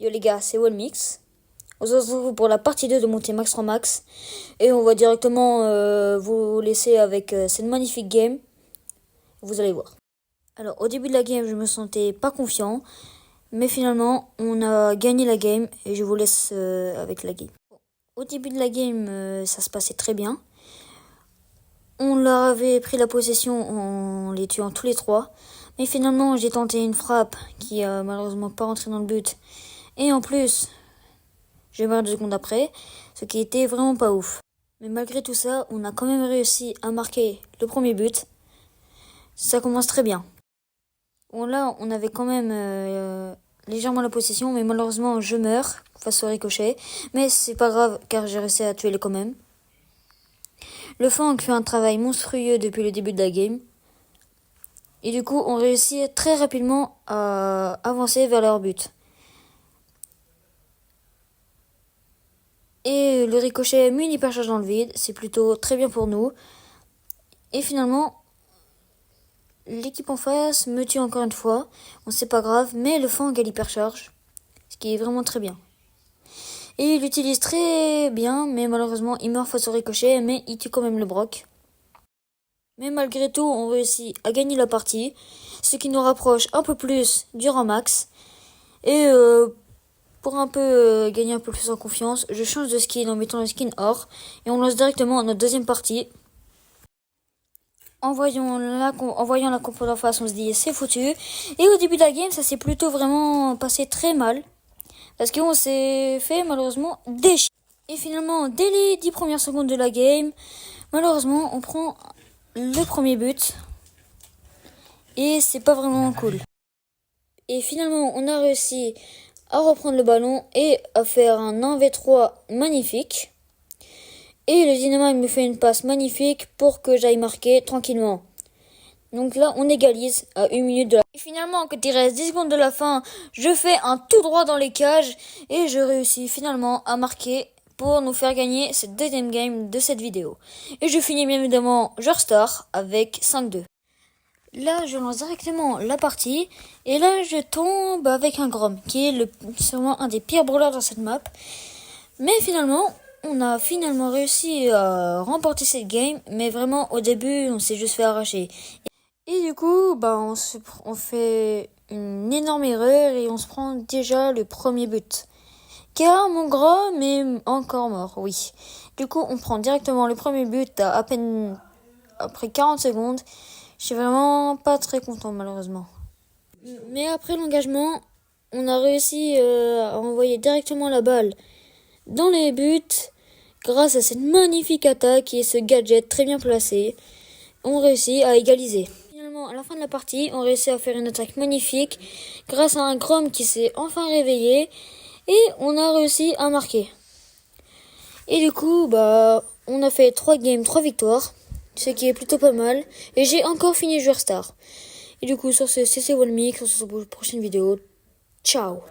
Yo les gars, c'est Wallmix. On se retrouve pour la partie 2 de Monter Max 3 Max. Et on va directement vous laisser avec cette magnifique game. Vous allez voir. Alors au début de la game, je me sentais pas confiant. Mais finalement, on a gagné la game. Et je vous laisse avec la game. Au début de la game, ça se passait très bien. On leur avait pris la possession en les tuant tous les trois. Mais finalement, j'ai tenté une frappe qui a malheureusement pas rentré dans le but. Et en plus, j'ai mort 2 secondes après, ce qui était vraiment pas ouf. Mais malgré tout ça, on a quand même réussi à marquer le premier but. Ça commence très bien. Bon là, on avait quand même légèrement la possession, mais malheureusement, je meurs face au ricochet. Mais c'est pas grave, car j'ai réussi à tuer les quand même. Le Fang fait un travail monstrueux depuis le début de la game. Et du coup, on réussit très rapidement à avancer vers leur but. Et le ricochet met une hypercharge dans le vide, c'est plutôt très bien pour nous. Et finalement, l'équipe en face me tue encore une fois. Bon, c'est pas grave, mais le Fang a l'hypercharge, ce qui est vraiment très bien. Et il l'utilise très bien, mais malheureusement, il meurt face au ricochet, mais il tue quand même le Brock. Mais malgré tout, on réussit à gagner la partie, ce qui nous rapproche un peu plus du rang max. Et pour un peu gagner un peu plus en confiance, je change de skin en mettant le skin or. Et on lance directement notre deuxième partie. En voyant la compo d'en face, on se dit c'est foutu. Et au début de la game, ça s'est plutôt vraiment passé très mal. Parce qu'on s'est fait malheureusement déchirer. Et finalement, dès les 10 premières secondes de la game, malheureusement, on prend le premier but. Et c'est pas vraiment cool. Et finalement, on a réussi à reprendre le ballon et à faire un 1v3 magnifique. Et le Dynamite me fait une passe magnifique pour que j'aille marquer tranquillement. Donc là, on égalise à 1 minute de la... Et finalement, quand il reste 10 secondes de la fin, je fais un tout droit dans les cages et je réussis finalement à marquer pour nous faire gagner cette deuxième game de cette vidéo. Et je finis bien évidemment joueur star avec 5-2. Là, je lance directement la partie. Et là, je tombe avec un Grom, qui est sûrement un des pires brawlers dans cette map. Mais finalement, on a finalement réussi à remporter cette game. Mais vraiment, au début, on s'est juste fait arracher. Et du coup, on fait une énorme erreur et on se prend déjà le premier but. Car mon Grom est encore mort, oui. Du coup, on prend directement le premier but à peine après 40 secondes. Je suis vraiment pas très content malheureusement. Mais après l'engagement, on a réussi à envoyer directement la balle dans les buts grâce à cette magnifique attaque et ce gadget très bien placé. On réussit à égaliser. Finalement, à la fin de la partie, on réussit à faire une attaque magnifique grâce à un Grom qui s'est enfin réveillé et on a réussi à marquer. Et du coup, on a fait 3 games, 3 victoires. Ce qui est plutôt pas mal. Et j'ai encore fini joueur star. Et du coup, sur ce, c'est Wallmix. On se retrouve pour une prochaine vidéo. Ciao.